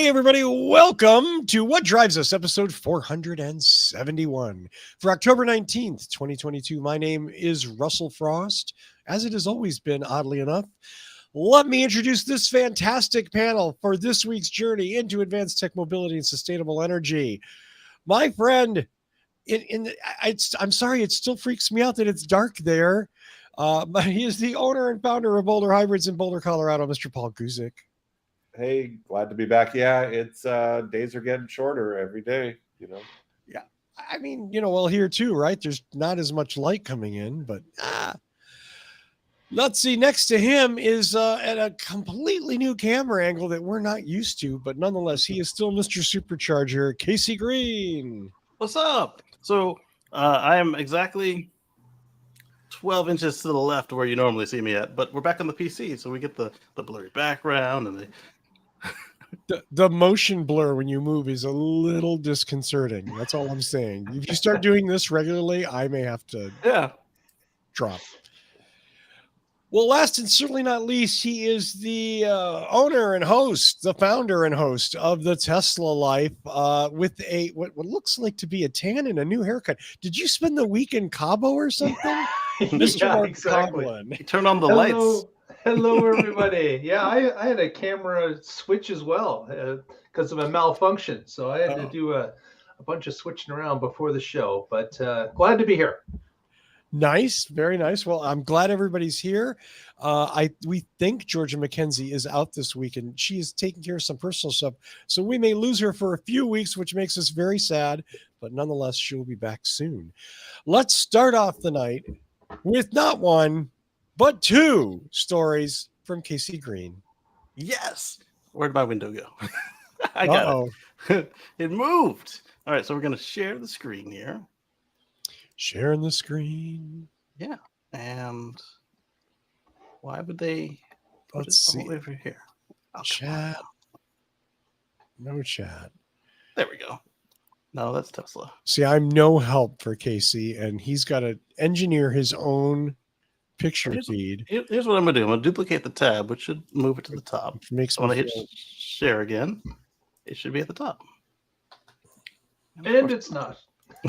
Hey, everybody. Welcome to What Drives Us, episode 471 for October 19th, 2022. My name is Russell Frost, as it has always been, oddly enough. Let me introduce this fantastic panel for this week's journey into advanced tech mobility and sustainable energy. My friend, I'm sorry, it still freaks me out that it's dark there. But he is the owner and founder of Boulder Hybrids in Boulder, Colorado, Mr. Paul Guzik. Hey, glad to be back. Yeah, it's days are getting shorter every day, Yeah. I mean, well, here too, right? There's not as much light coming in, but let's see. Next to him is at a completely new camera angle that we're not used to, but nonetheless, he is still Mr. Supercharger, Kacey Green. What's up? So I am exactly 12 inches to the left of where you normally see me at, but we're back on the PC, so we get the blurry background and the motion blur when you move is a little disconcerting. That's all I'm saying. If you start doing this regularly, I may have to drop. Well, last and certainly not least, he is the owner and host, the founder and host of the Tesla Life with a what looks like to be a tan and a new haircut. Did you spend the week in Cabo or something? Yeah, exactly. You turn on the lights. Hello, everybody. Yeah, I had a camera switch as well because of a malfunction. So I had to do a bunch of switching around before the show, but glad to be here. Nice. Very nice. Well, I'm glad everybody's here. We think Georgia McKenzie is out this week and she is taking care of some personal stuff. So we may lose her for a few weeks, which makes us very sad, but nonetheless, she'll be back soon. Let's start off the night with not one, but two stories from Kacey Green. Yes. Where'd my window go? I got it. It moved. All right. So we're going to share the screen here. Sharing the screen. Yeah. And why would they put Let's see. over here? Chat. No chat. There we go. No, that's Tesla. See, I'm no help for Kacey, and he's got to engineer his own picture feed. Here's what I'm going to do. I'm going to duplicate the tab, which should move it to the top. Which makes I want to hit share again. It should be at the top. And it's not.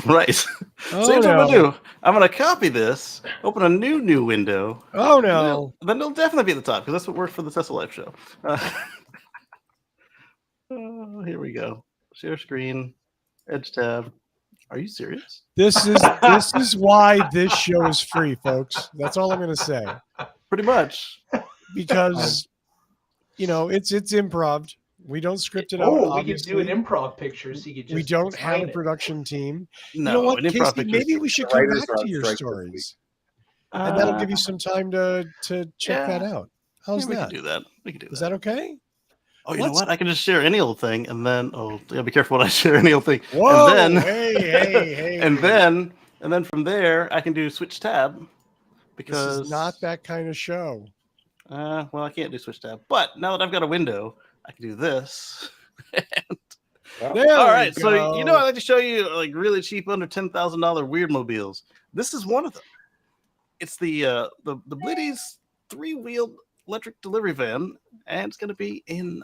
Right. So here's what I'm going to do. I'm going to copy this, open a new window. Oh, no. Then it'll definitely be at the top because that's what worked for the Tesla Life show. Here we go. Share screen, edge tab. Are you serious? This is why this show is free, folks. That's all I'm going to say. Pretty much. Because, it's improv. We don't script it out. Oh, we obviously. could do an improv picture. So you could just we don't have a production team. No, you know what, Kacey, maybe we should come back to your stories. And that'll give you some time to check that out. How's that? We can do that. Is that okay? Oh, you know what? I can just share any old thing, and then be careful when I share any old thing. Whoa! And then, hey! and then from there, I can do switch tab because this is not that kind of show. Well, I can't do switch tab, but now that I've got a window, I can do this. All right, so I like to show you like really cheap, under $10,000 weird mobiles. This is one of them. It's the Blitty's 3-wheeled electric delivery van, and it's going to be in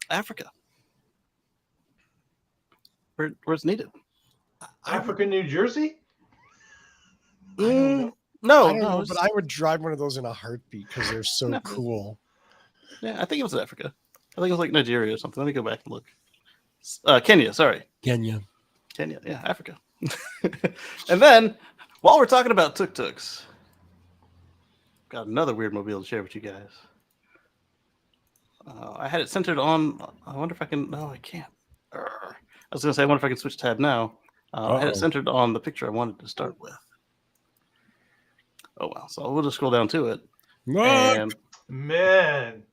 Africa, where it's needed. Africa, New Jersey? No, but I would drive one of those in a heartbeat because they're so cool. Yeah, I think it was in Africa. I think it was like Nigeria or something. Let me go back and look. Kenya, sorry. Kenya, yeah, Africa. And then, while we're talking about tuk-tuks, got another weird mobile to share with you guys. I had it centered on. I wonder if I can. No, I can't. I was going to say, I wonder if I can switch tab now. I had it centered on the picture I wanted to start with. Oh, well. So we'll just scroll down to it. And, man.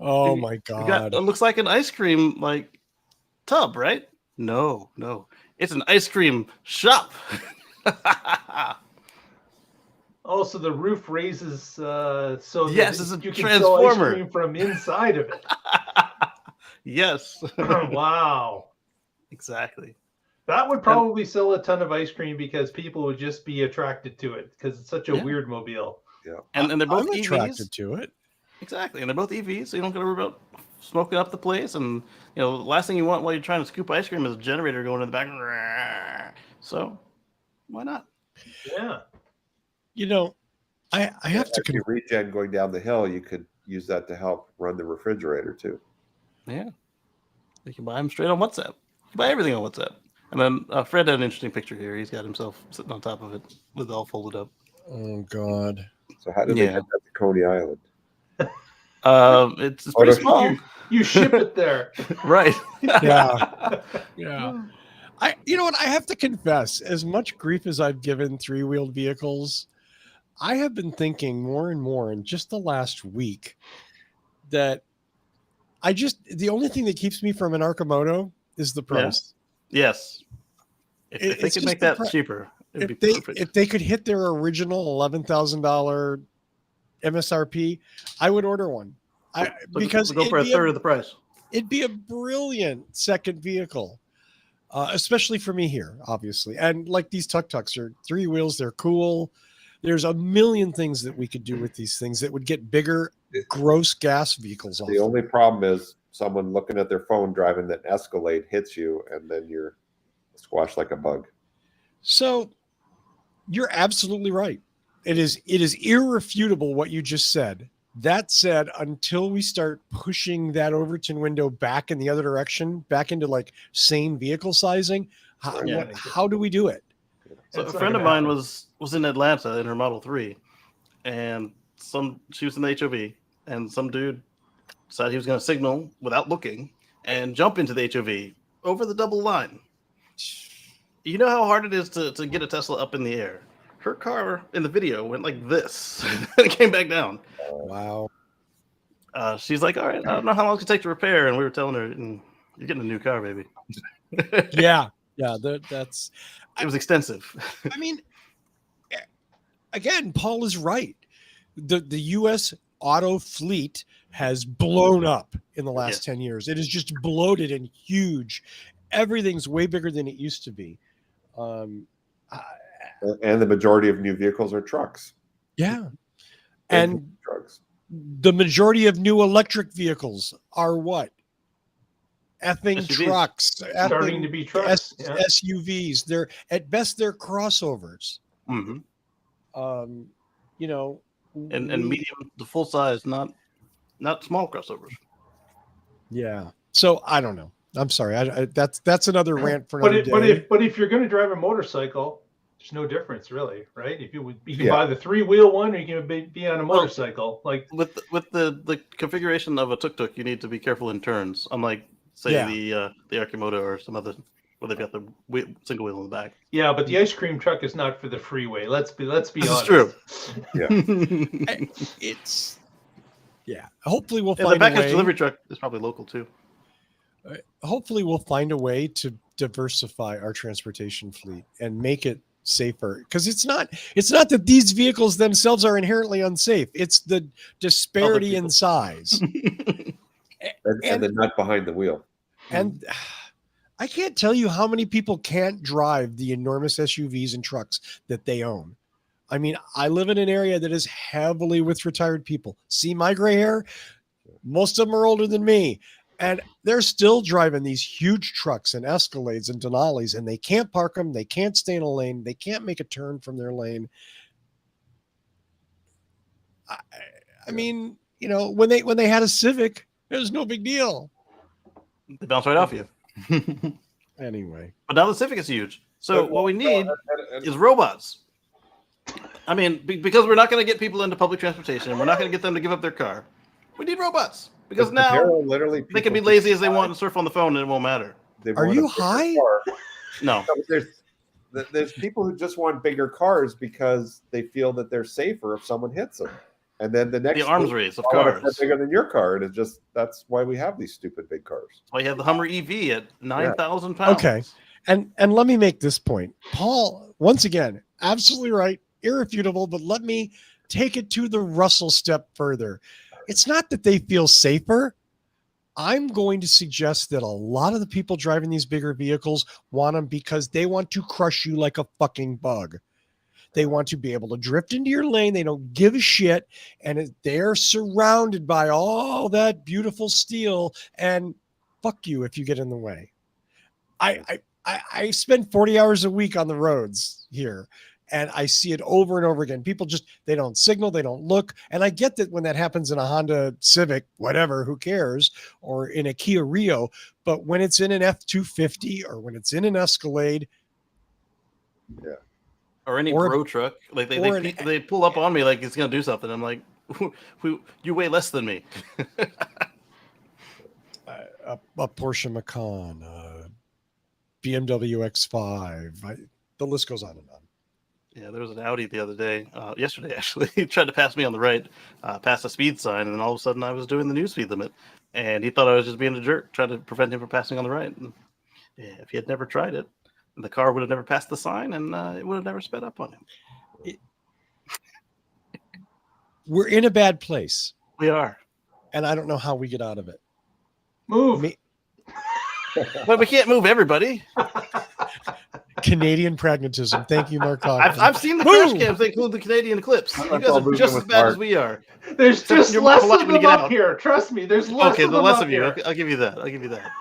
Oh, my God. It looks like an ice cream tub, right? No. It's an ice cream shop. Also, the roof raises so yes, it's a you can transformer sell ice cream from inside of it. Yes. Wow. Exactly. That would probably sell a ton of ice cream because people would just be attracted to it because it's such a weird mobile. Yeah. And they're both I'm EVs. attracted to it. Exactly. And they're both EVs, so you don't got to worry about smoking up the place, and the last thing you want while you're trying to scoop ice cream is a generator going in the back. So why not? Yeah. I have to. Your regen going down the hill, you could use that to help run the refrigerator too. Yeah, you can buy them straight on WhatsApp. You can buy everything on WhatsApp. And then Fred had an interesting picture here. He's got himself sitting on top of it with it all folded up. Oh God! So how did they get that to Coney Island? It's pretty small. You ship it there, right? Yeah. You know what? I have to confess, as much grief as I've given three-wheeled vehicles, I have been thinking more and more in just the last week that the only thing that keeps me from an Arcimoto is the price. Yeah. Yes. If they could make that cheaper, it'd be perfect. If they could hit their original $11,000 MSRP, I would order one. Because go for a third of the price. It'd be a brilliant second vehicle, especially for me here, obviously. And like these tuk-tuks are 3 wheels, they're cool. There's a million things that we could do with these things that would get bigger, gross gas vehicles off. The only problem is someone looking at their phone driving that Escalade hits you, and then you're squashed like a bug. So you're absolutely right. It is irrefutable what you just said. That said, until we start pushing that Overton window back in the other direction, back into like sane vehicle sizing, how do we do it? So a friend of mine was in Atlanta in her Model 3, and she was in the HOV, and some dude decided he was going to signal without looking and jump into the HOV over the double line. You know how hard it is to get a Tesla up in the air. Her car in the video went like this and it came back down. Wow. She's like, all right, I don't know how long it's going to take to repair. And we were telling her, you're getting a new car, baby. Yeah. That's. It was extensive. I mean, again, Paul is right. The U.S. auto fleet has blown up in the last 10 years. It is just bloated and huge. Everything's way bigger than it used to be. And the majority of new vehicles are trucks. Yeah. And trucks. The majority of new electric vehicles are what? Effing SUVs. Trucks. Starting to be trucks. SUVs. They're at best they're crossovers. Mm-hmm. And medium to full size, not small crossovers. Yeah. So I don't know. I'm sorry. That's another rant for another day. But if you're going to drive a motorcycle, there's no difference really, right? If you can buy the 3-wheel one, or you can be on a motorcycle. Like with the configuration of a tuk-tuk, you need to be careful in turns. Unlike the Arcimoto or some other where they've got the single wheel in the back. Yeah, but the ice cream truck is not for the freeway. Let's be honest. That's true. Yeah. Hopefully we'll find the package a way. Delivery truck is probably local too. Hopefully we'll find a way to diversify our transportation fleet and make it safer, because it's not that these vehicles themselves are inherently unsafe. It's the disparity in size and the nut behind the wheel. And I can't tell you how many people can't drive the enormous SUVs and trucks that they own. I mean, I live in an area that is heavily with retired people. See my gray hair? Most of them are older than me. And they're still driving these huge trucks and Escalades and Denali's, and they can't park them. They can't stay in a lane. They can't make a turn from their lane. I mean, when they had a Civic, it was no big deal. They bounce right off you. Anyway. But now the Civic is huge. So what we need is robots. I mean, because we're not going to get people into public transportation. We're not going to get them to give up their car. We need robots. Because now they can be lazy as they want and surf on the phone and it won't matter. Are you high? No. There's people who just want bigger cars because they feel that they're safer if someone hits them. And then the arms race of cars bigger than your car. And that's why we have these stupid big cars. That's why you have the Hummer EV at 9,000 pounds. Okay. And let me make this point. Paul, once again, absolutely right, irrefutable, but let me take it to the Russell step further. It's not that they feel safer. I'm going to suggest that a lot of the people driving these bigger vehicles want them because they want to crush you like a fucking bug. They want to be able to drift into your lane. They don't give a shit. And they're surrounded by all that beautiful steel, and fuck you if you get in the way. I spend 40 hours a week on the roads here, and I see it over and over again. People they don't signal, they don't look. And I get that when that happens in a Honda Civic, whatever, who cares, or in a Kia Rio, but when it's in an F-250 or when it's in an Escalade, or any bro truck, like they pull up on me like it's gonna do something. I'm like, you weigh less than me. a Porsche Macan, BMW X5, the list goes on and on. Yeah, there was an Audi the other day, yesterday actually. He tried to pass me on the right, past a speed sign, and then all of a sudden I was doing the new speed limit, and he thought I was just being a jerk, trying to prevent him from passing on the right. And if he had never tried it, the car would have never passed the sign, and it would have never sped up on him. We're in a bad place. We are, and I don't know how we get out of it. Move. But we can't move everybody. Canadian pragmatism. Thank you, Mark. I've seen the crash cams. They include the Canadian Eclipse. You guys are just as bad as we are. There's just less of them up here. Trust me. There's less of them the less up of you. here. I'll give you that.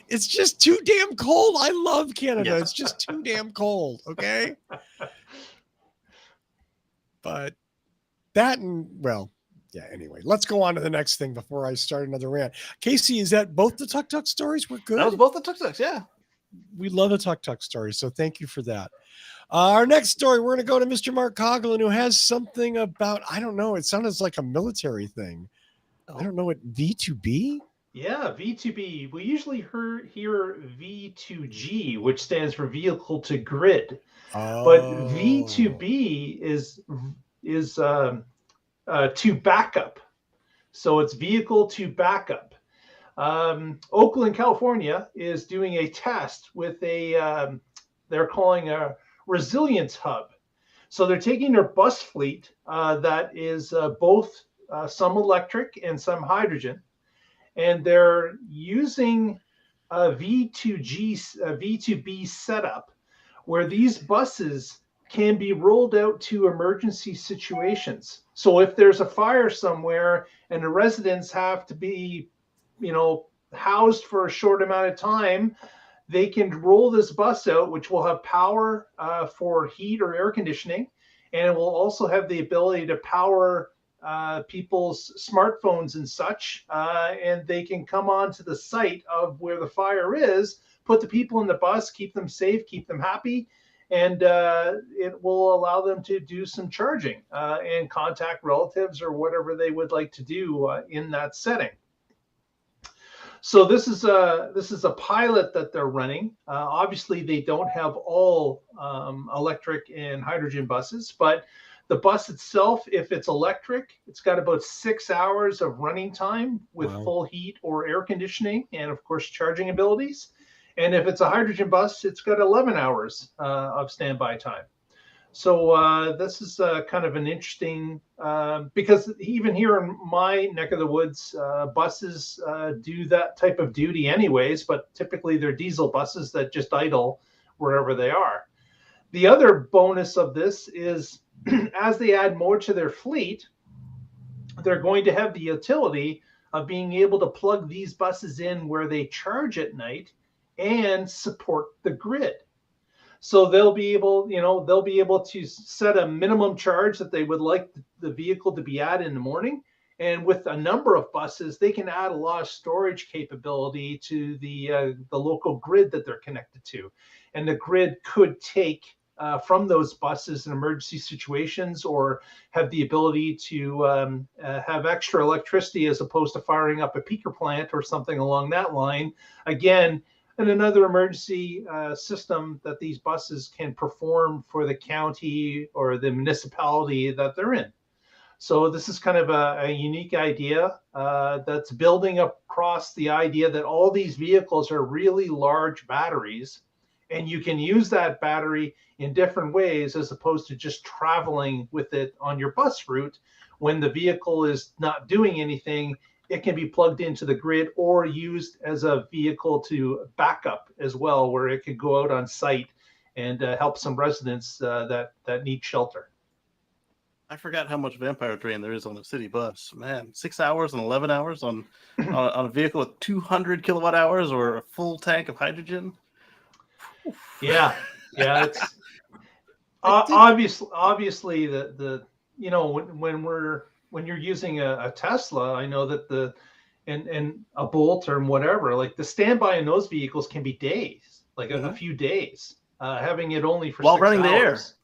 It's just too damn cold. I love Canada. Yes. It's just too damn cold. Okay. But that anyway, let's go on to the next thing before I start another rant. Kacey, is that both the Tuk Tuk stories? We're good. That was both the Tuk Tuks, yeah. We love a Tuk Tuk story, so thank you for that. Our next story, we're going to go to Mr. Mark Coughlin, who has something about, I don't know, it sounds like a military thing. I don't know what, V2B? Yeah, V2B. We usually hear V2G, which stands for vehicle to grid. But V2B is to backup. So it's vehicle to backup. Oakland, California is doing a test with they're calling a resilience hub. So they're taking their bus fleet that is both some electric and some hydrogen, and they're using a V2B setup where these buses can be rolled out to emergency situations. So if there's a fire somewhere and the residents have to be, housed for a short amount of time, they can roll this bus out, which will have power for heat or air conditioning, and it will also have the ability to power people's smartphones and such, and they can come onto the site of where the fire is, put the people in the bus, keep them safe, keep them happy, and it will allow them to do some charging and contact relatives or whatever they would like to do in that setting. So this is a pilot that they're running. Obviously, they don't have all electric and hydrogen buses, but the bus itself, if it's electric, it's got about 6 hours of running time with full heat or air conditioning, and of course charging abilities. And if it's a hydrogen bus, it's got 11 hours of standby time. So this is kind of an interesting, because even here in my neck of the woods, buses do that type of duty anyways, but typically they're diesel buses that just idle wherever they are. The other bonus of this is as they add more to their fleet, they're going to have the utility of being able to plug these buses in where they charge at night and support the grid. So they'll be able to set a minimum charge that they would like the vehicle to be at in the morning. And with a number of buses, they can add a lot of storage capability to the local grid that they're connected to. And the grid could take from those buses in emergency situations, or have the ability to have extra electricity as opposed to firing up a peaker plant or something along that line. Again, and another emergency system that these buses can perform for the county or the municipality that they're in. So this is kind of a unique idea that's building across the idea that all these vehicles are really large batteries, and you can use that battery in different ways as opposed to just traveling with it on your bus route. When the vehicle is not doing anything, it can be plugged into the grid or used as a vehicle to backup as well, where it could go out on site and help some residents that need shelter. I forgot how much vampire drain there is on a city bus. Man, 6 hours and 11 hours on a vehicle with 200 kilowatt hours or a full tank of hydrogen. Yeah, it's obviously the when you're using a Tesla, I know that and a Bolt or whatever, like the standby in those vehicles can be days, like a few days, having it only for while 6 running hours.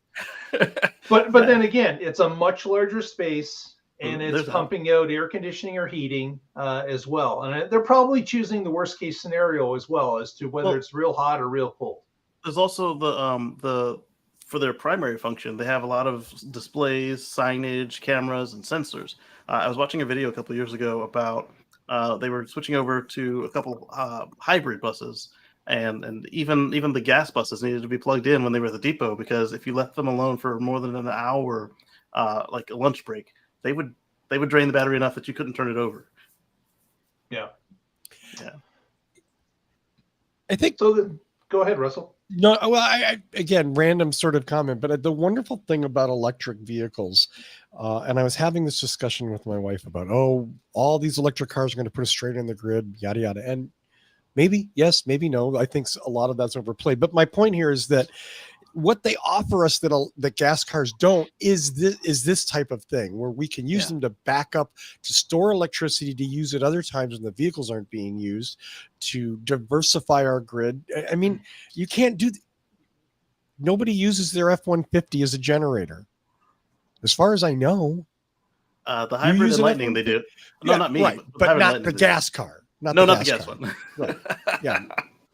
the air. But then again, it's a much larger space, and it's pumping out air conditioning or heating as well. And they're probably choosing the worst case scenario as well as to whether it's real hot or real cold. There's also the for their primary function, they have a lot of displays, signage, cameras, and sensors. I was watching a video a couple of years ago about they were switching over to a couple hybrid buses. And even the gas buses needed to be plugged in when they were at the depot, because if you left them alone for more than an hour, like a lunch break, they would drain the battery enough that you couldn't turn it over. Yeah. I think so. Go ahead, Russell. No, well, I again, random sort of comment, but the wonderful thing about electric vehicles, and I was having this discussion with my wife about, all these electric cars are going to put us straight in the grid, yada yada, and maybe yes, maybe no. I think a lot of that's overplayed. But my point here is that what they offer us that gas cars don't is this type of thing where we can use them to back up, to store electricity, to use at other times when the vehicles aren't being used, to diversify our grid. I mean, you can't do. Nobody uses their F-150 as a generator, as far as I know. The hybrid and Lightning, they do. No, not me, right, but not the gas car. Not the gas one. Right. Yeah.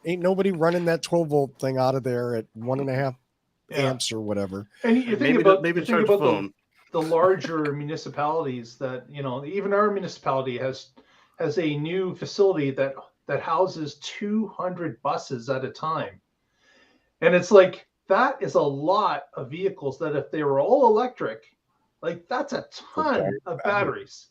Ain't nobody running that 12-volt thing out of there at 1.5 amps or whatever. And you think about the larger municipalities that, even our municipality has a new facility that houses 200 buses at a time. And it's like, that is a lot of vehicles that if they were all electric, like that's a ton of batteries.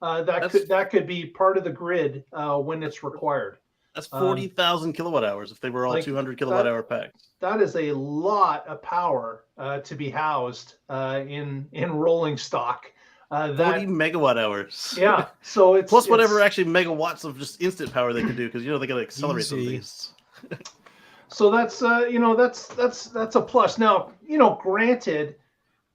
That could be part of the grid when it's required. That's 40,000 kilowatt hours if they were all 200 kilowatt hour packs. That is a lot of power to be housed in rolling stock. 40 megawatt hours. Yeah, so it's plus whatever actually megawatts of just instant power they can do, because they got to accelerate some things. So that's that's a plus. Now, granted,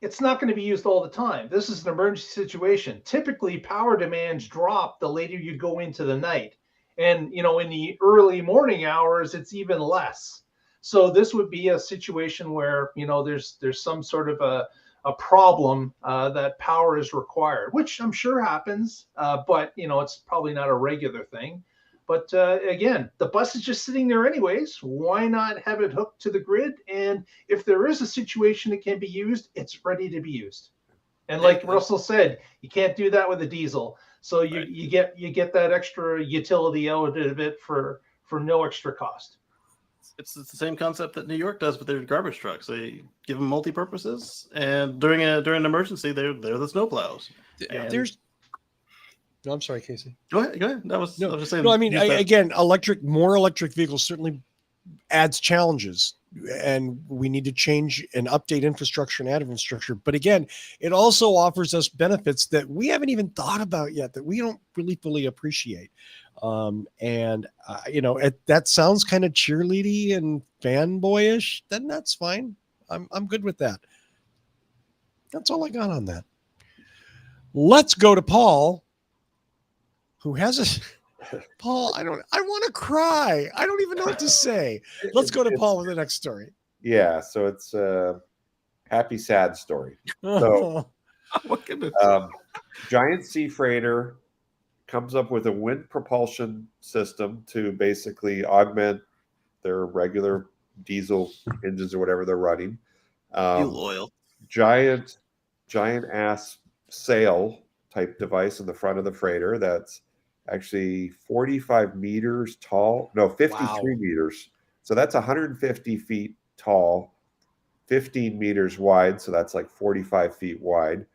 it's not going to be used all the time. This is an emergency situation. Typically, power demands drop the later you go into the night. And, in the early morning hours, it's even less. So this would be a situation where, there's some sort of a problem that power is required, which I'm sure happens. But, it's probably not a regular thing. But again, the bus is just sitting there anyways. Why not have it hooked to the grid? And if there is a situation that can be used, it's ready to be used. And like Russell said, you can't do that with a diesel. So you get that extra utility out of it for no extra cost. It's the same concept that New York does with their garbage trucks. They give them multi-purposes, and during an emergency, they're the snowplows. No, I'm sorry, Kacey. Go ahead. I was just saying. No, I mean, again, more electric vehicles certainly adds challenges, and we need to change and update infrastructure and add infrastructure. But again, it also offers us benefits that we haven't even thought about yet, that we don't really fully appreciate. That sounds kind of cheerleady and fanboyish. Then that's fine. I'm good with that. That's all I got on that. Let's go to Paul, who has Paul, I want to cry. I don't even know what to say. Let's go to Paul with the next story. Yeah, so it's a happy, sad story. So, Giant Sea Freighter comes up with a wind propulsion system to basically augment their regular diesel engines or whatever they're running. Fuel oil. Giant ass sail type device in the front of the freighter that's actually 45 meters tall. No, 53 meters. So that's 150 feet tall, 15 meters wide. So that's like 45 feet wide.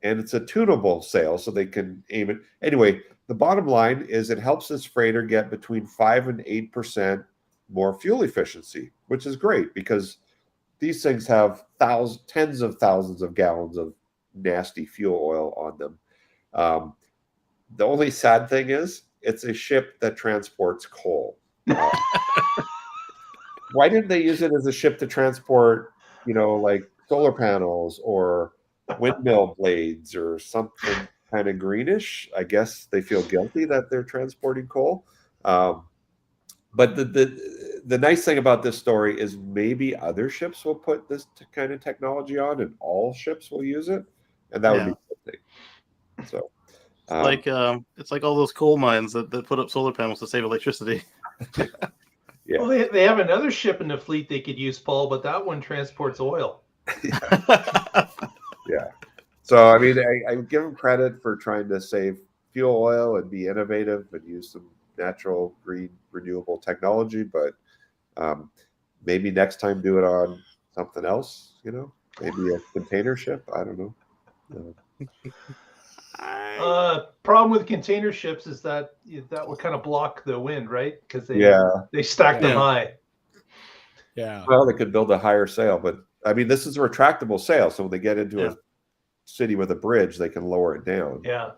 And it's a tunable sail, so they can aim it. Anyway, the bottom line is it helps this freighter get between 5 and 8% more fuel efficiency, which is great because these things have tens of thousands of gallons of nasty fuel oil on them. The only sad thing is it's a ship that transports coal. Why didn't they use it as a ship to transport, like solar panels or windmill blades or something kind of greenish? I guess they feel guilty that they're transporting coal. But the nice thing about this story is maybe other ships will put this kind of technology on, and all ships will use it, and that would be a good thing. So, it's like all those coal mines that put up solar panels to save electricity. Yeah. Well, they have another ship in the fleet they could use, Paul, but that one transports oil. Yeah. So, I mean, I give them credit for trying to save fuel oil and be innovative and use some natural, green, renewable technology, but maybe next time do it on something else, maybe a container ship. I don't know. Problem with container ships is that would kind of block the wind, right? Because they stack them high. Yeah. Well, they could build a higher sail, but I mean, this is a retractable sail, so when they get into a city with a bridge, they can lower it down. Yeah.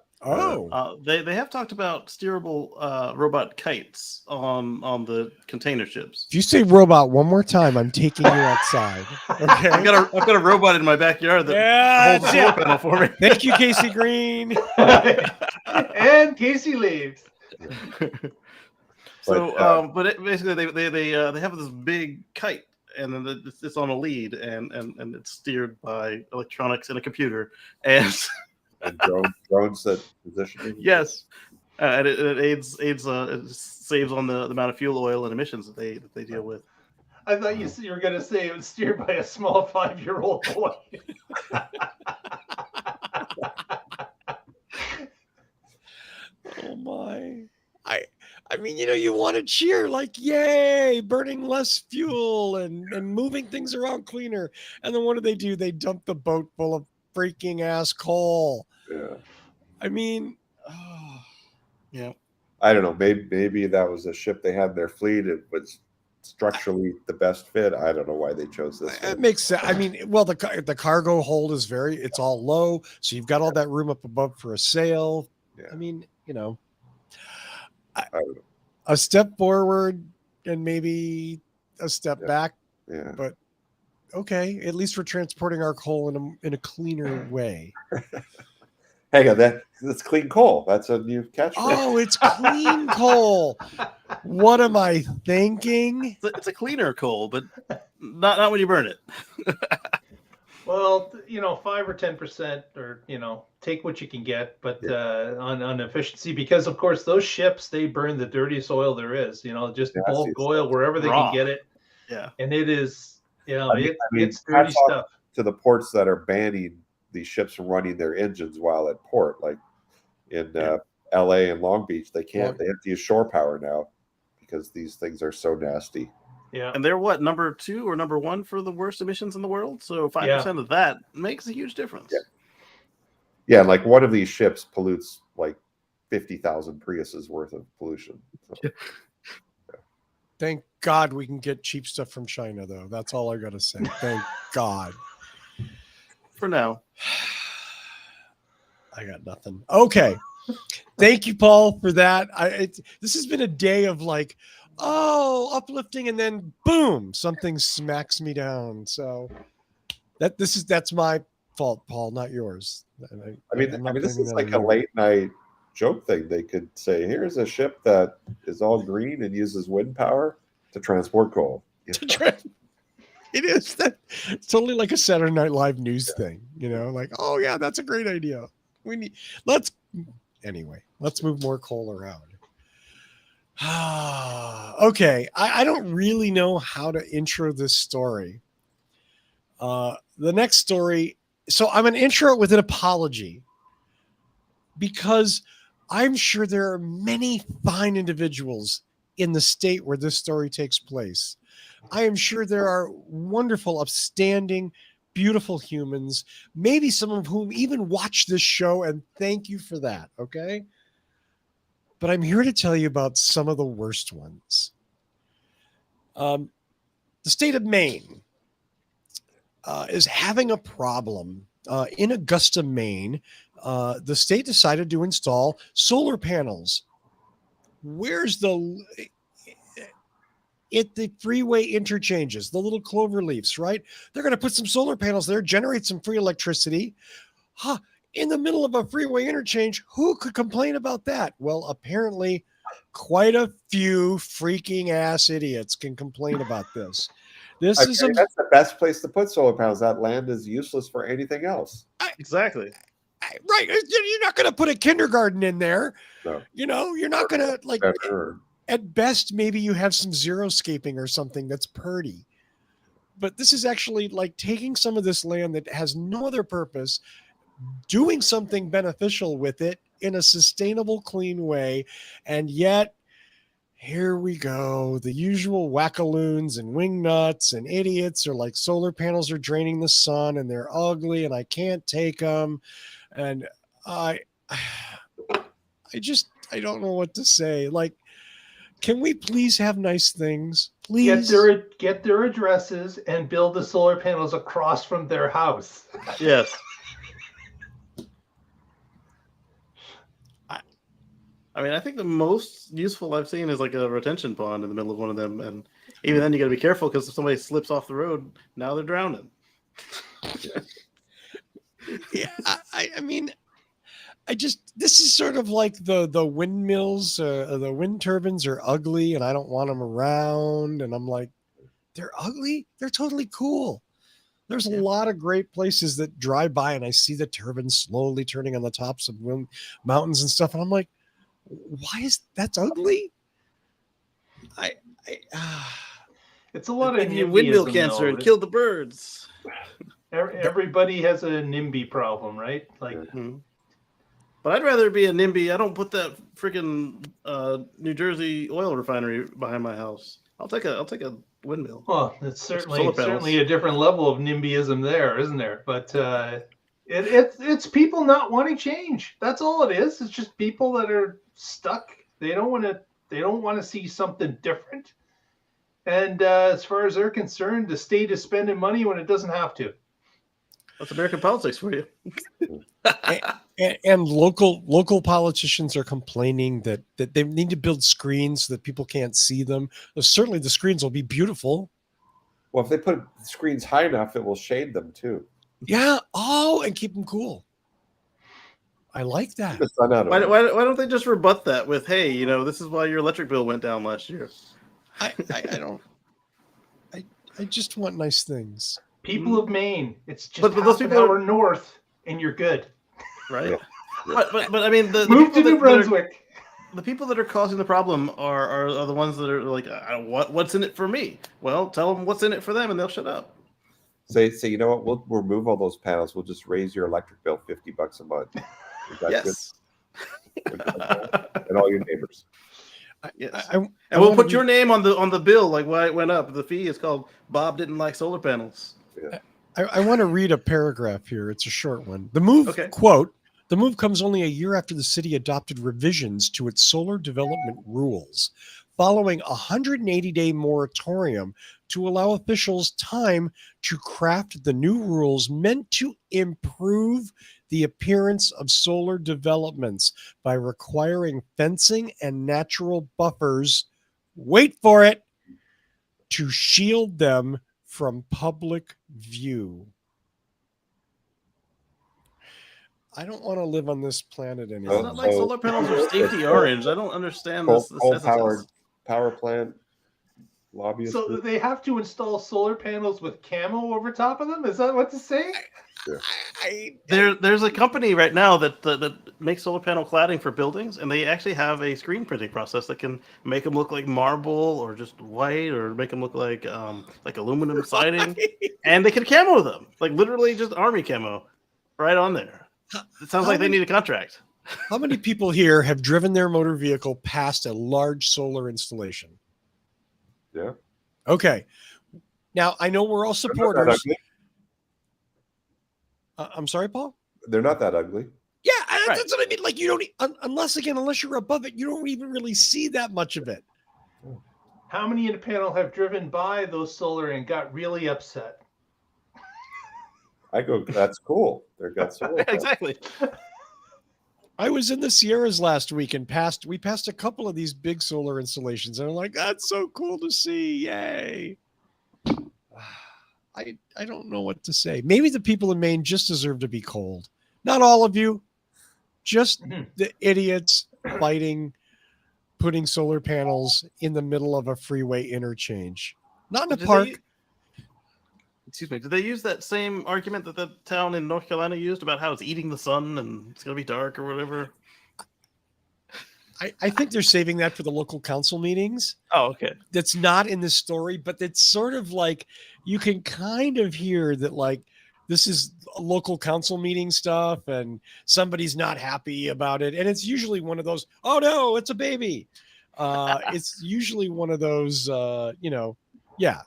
They have talked about steerable robot kites on the container ships. If you say robot one more time, I'm taking you outside. Okay. I've got a robot in my backyard that holds a solar panel for me. Thank you, Kacey Green. And Kacey leaves. So, basically they have this big kite, and then it's on a lead, and it's steered by electronics and a computer, and drones that position. Yes, and it aids it saves on the amount of fuel oil and emissions that they deal with. I thought you were going to say it was steered by a small 5-year-old boy. Oh my! I mean, you want to cheer like, yay, burning less fuel and moving things around cleaner. And then what do? They dump the boat full of freaking ass coal. Yeah. I mean, yeah. I don't know. Maybe that was a ship they had in their fleet. It was structurally the best fit. I don't know why they chose this. It makes sense. I mean, well, the cargo hold is it's all low. So you've got all that room up above for a sail. Yeah. I mean, I don't know. A step forward and maybe a step back. Yeah. But okay, at least we're transporting our coal in a cleaner way. Hang on, that's clean coal. That's a new catchphrase. Oh, it's clean coal. What am I thinking? It's a cleaner coal, but not when you burn it. Well, 5 or 10%, or take what you can get, but on efficiency, because of course those ships, they burn the dirtiest oil there is. Just bulk oil wherever they can get it. Yeah, and it is, it's dirty stuff. To the ports that are banning these ships from running their engines while at port, like in LA and Long Beach, they can't. They have to use shore power now because these things are so nasty. Yeah, and they're what, number 2 or number 1 for the worst emissions in the world. So 5% of that makes a huge difference. Yeah, like one of these ships pollutes like 50,000 Priuses worth of pollution. So, Thank God we can get cheap stuff from China, though. That's all I got to say. Thank God. For now. I got nothing. Okay. Thank you, Paul, for that. This has been a day of like, uplifting, and then boom, something smacks me down. So that's my fault, Paul, not yours. I mean, this is like a late night joke thing. They could say, here's a ship that is all green and uses wind power to transport coal. It is that. It's totally like a Saturday Night Live news thing, like, oh yeah, that's a great idea. Let's move more coal around. Okay. I don't really know how to intro this story. The next story. So I'm going to intro it with an apology, because I'm sure there are many fine individuals in the state where this story takes place. I am sure there are wonderful, upstanding, beautiful humans, maybe some of whom even watch this show, and thank you for that, okay? But I'm here to tell you about some of the worst ones. The state of Maine. is having a problem. In Augusta, Maine, the state decided to install solar panels. Where's at the freeway interchanges, the little clover leaves, right? They're going to put some solar panels there, generate some free electricity. In the middle of a freeway interchange, who could complain about that? Well, apparently quite a few freaking ass idiots can complain about this. That's the best place to put solar panels. That land is useless for anything else. Exactly. Right. You're not going to put a kindergarten in there. No. You're not going to at best, maybe you have some xeriscaping or something that's purdy. But this is actually like taking some of this land that has no other purpose, doing something beneficial with it in a sustainable, clean way. And yet, here we go. The usual wackaloons and wingnuts and idiots are like, solar panels are draining the sun and they're ugly and I can't take them. And I don't know what to say. Like, can we please have nice things? Please get their addresses and build the solar panels across from their house. Yes. I mean, I think the most useful I've seen is like a retention pond in the middle of one of them, and even then you got to be careful because if somebody slips off the road, now they're drowning. Yeah, I mean, this is sort of like the windmills, the wind turbines are ugly, and I don't want them around. And I'm like, they're ugly. They're totally cool. There's a lot of great places that drive by, and I see the turbines slowly turning on the tops of mountains and stuff, and I'm like, why is that's ugly? It's a lot of windmill cancer and kill the birds. Everybody has a NIMBY problem, right? Like, but I'd rather be a NIMBY. I don't put that freaking New Jersey oil refinery behind my house. I'll take a windmill. Well, it's certainly a different level of NIMBYism there, isn't there? But it's people not wanting change. That's all it is. It's just people that are stuck. They don't want to see something different. And as far as they're concerned, the state is spending money when it doesn't have to. That's American politics for you. and local politicians are complaining that they need to build screens so that people can't see them. Well, certainly the screens will be beautiful. Well, if they put screens high enough, it will shade them too. Yeah. Oh, and keep them cool. I like that. Why don't they just rebut that with, hey, this is why your electric bill went down last year? I just want nice things. People of Maine, it's just half an hour north, and you're good. Right? Yeah. But I mean, move to New Brunswick. The people that are causing the problem are the ones that are like, what's in it for me? Well, tell them what's in it for them, and they'll shut up. Say, you know what? We'll remove all those panels. We'll just raise your electric bill $50 a month. Yes. And all your neighbors. Yes. And we'll put your name on the bill, like why it went up. The fee is called Bob didn't like solar panels. Yeah. I want to read a paragraph here. It's a short one. The move, quote, the move comes only a year after the city adopted revisions to its solar development rules, following a 180-day moratorium to allow officials time to craft the new rules meant to improve the appearance of solar developments by requiring fencing and natural buffers, wait for it, to shield them from public view. I don't want to live on this planet anymore. It's not like solar panels are safety orange. I don't understand this. Power plant lobbyists. So they have to install solar panels with camo over top of them? Is that what to say? There's a company right now that makes solar panel cladding for buildings, and they actually have a screen printing process that can make them look like marble or just white, or make them look like aluminum siding, and they can camo them, like literally just army camo, right on there. It sounds like they need a contract. How many people here have driven their motor vehicle past a large solar installation? Yeah. Okay. Now I know we're all supporters. I'm sorry, Paul? They're not that ugly. Yeah, that's what I mean. Like, you don't, unless you're above it, you don't even really see that much of it. How many in a panel have driven by those solar and got really upset? I go, that's cool. They've got solar panels. Exactly. I was in the Sierras last week and we passed a couple of these big solar installations, and I'm like, that's so cool to see. Yay. I don't know what to say. Maybe the people in Maine just deserve to be cold. Not all of you, just the idiots fighting putting solar panels in the middle of a freeway interchange. Not in a park. Excuse me. Did they use that same argument that the town in North Carolina used about how it's eating the sun and it's going to be dark or whatever? I think they're saving that for the local council meetings. Oh, okay. That's not in this story, but it's sort of like you can kind of hear that like this is local council meeting stuff and somebody's not happy about it. And it's usually one of those, oh no, it's a baby. It's usually one of those, yeah.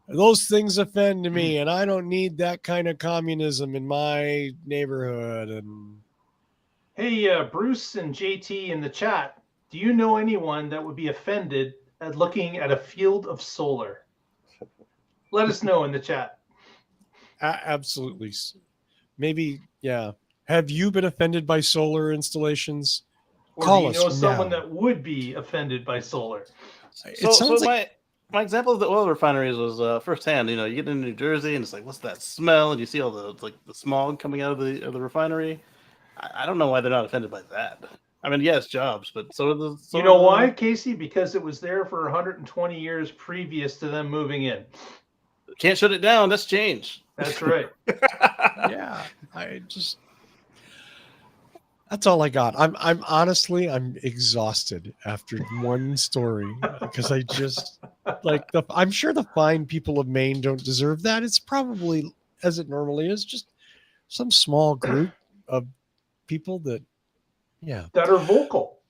Those things offend me, and I don't need that kind of communism in my neighborhood. And hey, Bruce and JT in the chat, do you know anyone that would be offended at looking at a field of solar? Let us know in the chat. Absolutely. Maybe, yeah. Have you been offended by solar installations? Or Call do you us know someone now. that would be offended by solar? So my example of the oil refineries was firsthand. You get into New Jersey and it's like, what's that smell? And you see all the smog coming out of the refinery. I don't know why they're not offended by that. I mean, yes, jobs, but you know why, Kacey? Because it was there for 120 years previous to them moving in. Can't shut it down. That's change. That's right. Yeah, that's all I got. I'm honestly exhausted after one story because I just I'm sure the fine people of Maine don't deserve that. It's probably, as it normally is, just some small group of people that are vocal.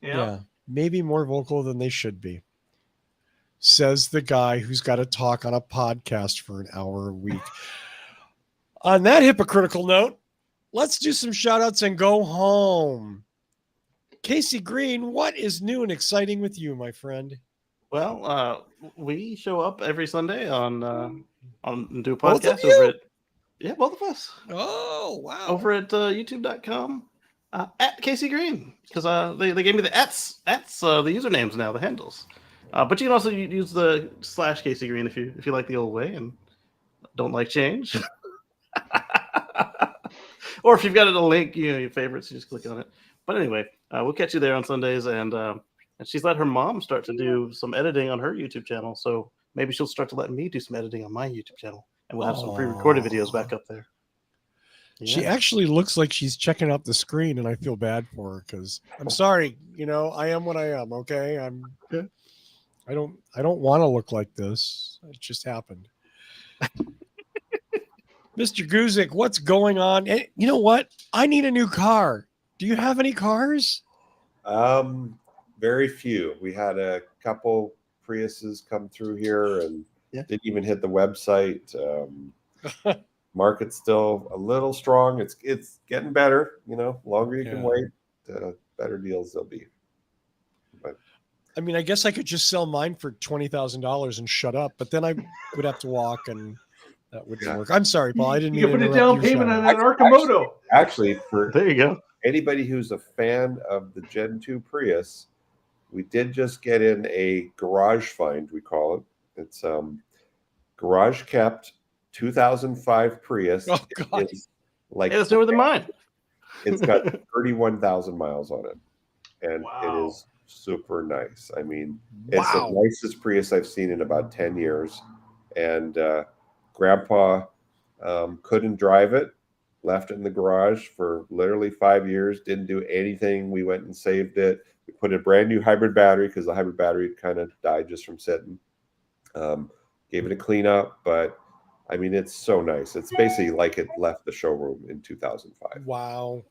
Yeah. Maybe more vocal than they should be. Says the guy who's got to talk on a podcast for an hour a week. On that hypocritical note, let's do some shout outs and go home. Kacey Green, what is new and exciting with you, my friend? Well, we show up every Sunday on do a Both of podcast you? over at both of us. Oh, wow. Over at youtube.com at Kacey Green, because they gave me the ats the usernames now, the handles. But you can also use the /Kacey Green if you like the old way and don't like change. Or if you've got a link, your favorites, you just click on it. But anyway, we'll catch you there on Sundays. And she's let her mom start to do some editing on her YouTube channel. So maybe she'll start to let me do some editing on my YouTube channel. And we'll have some pre-recorded videos back up there. Yeah. She actually looks like she's checking out the screen, and I feel bad for her because I'm sorry. I am what I am. Okay. I don't want to look like this. It just happened. Mr. Guzik, what's going on? And you know what? I need a new car. Do you have any cars? Very few. We had a couple Priuses come through here and didn't even hit the website. Market's still a little strong. It's getting better. Longer you can wait, better deals there'll be. But I mean, I guess I could just sell mine for $20,000 and shut up, but then I would have to walk and that wouldn't work. I'm sorry, Paul. I didn't mean to put a down payment on an Arcimoto. Actually, there you go. Anybody who's a fan of the Gen 2 Prius, we did just get in a garage find, we call it. It's garage kept 2005 Prius. Oh, God. It's like it's newer than mine. It's got 31,000 miles on it, and it is super nice. I mean, it's the nicest Prius I've seen in about 10 years, and Grandpa couldn't drive it, left it in the garage for literally 5 years, didn't do anything. We went and saved it. We put a brand new hybrid battery because the hybrid battery kind of died just from sitting. Gave it a cleanup, but I mean, it's so nice. It's basically like it left the showroom in 2005. Wow.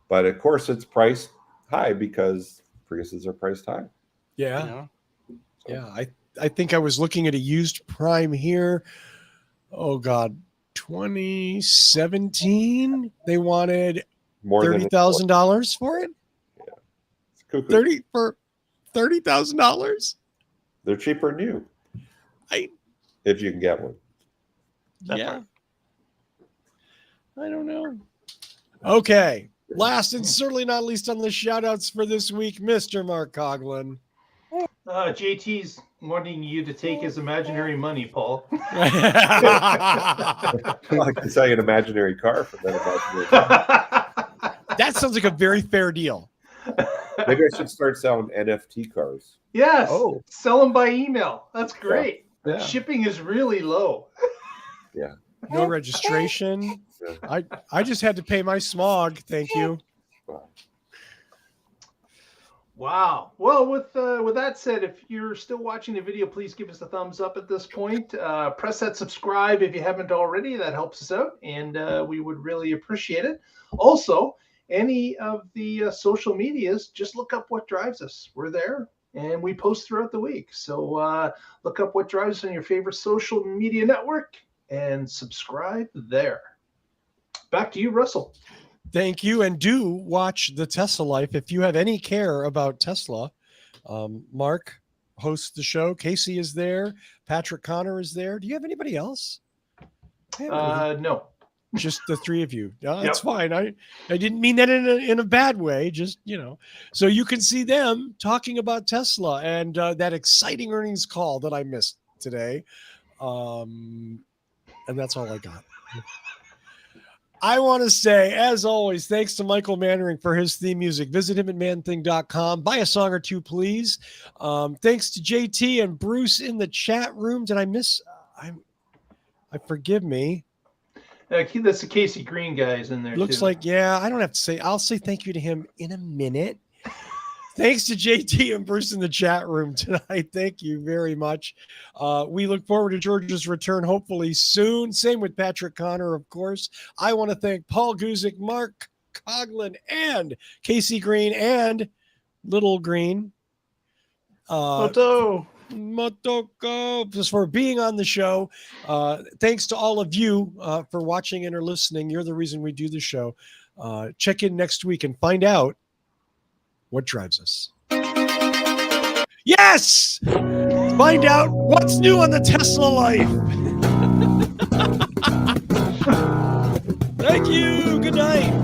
But of course, it's priced high because Priuses are priced high. Yeah. I think I was looking at a used Prime here. Oh, God. 2017, they wanted more $30,000 for it. Yeah, it's cuckoo. $30,000. They're cheaper new. If you can get one. I don't know. Okay. Last and certainly not least on the shout outs for this week, Mr. Mark Coughlin. JT's wanting you to take his imaginary money, Paul. I can sell you an imaginary car for that imaginary car. That sounds like a very fair deal. Maybe I should start selling NFT cars. Yes. Oh. Sell them by email. That's great. Yeah. Shipping is really low. Yeah. No registration. I just had to pay my smog. Thank you. Wow. Well, with that said, if you're still watching the video, please give us a thumbs up at this point. Press that subscribe if you haven't already. That helps us out, and we would really appreciate it. Also, any of the social medias, just look up What Drives Us. We're there, and we post throughout the week. So look up What Drives Us on your favorite social media network and subscribe there. Back to you, Russell. Thank you. And do watch The Tesla Life if you have any care about Tesla. Mark hosts the show. Kacey is there. Patrick Connor is there. Do you have anybody else? No. Just the three of you. That's fine. I didn't mean that in a bad way. Just, so you can see them talking about Tesla and that exciting earnings call that I missed today. And that's all I got. I want to say, as always, thanks to Michael Mannering for his theme music. Visit him at manthing.com. Buy a song or two, please. Thanks to JT and Bruce in the chat room. Did I miss? I forgive me. That's the Kacey Green guys in there. Looks too. like, I don't have to say. I'll say thank you to him in a minute. Thanks to JT and Bruce in the chat room tonight. Thank you very much. We look forward to George's return, hopefully soon. Same with Patrick Connor, of course. I want to thank Paul Guzik, Mark Coughlin, and Kacey Green, and Little Green. Motoko, just for being on the show. Thanks to all of you for watching and or listening. You're the reason we do the show. Check in next week and find out what drives us. Yes! Find out what's new on the Tesla Life. Thank you. Good night.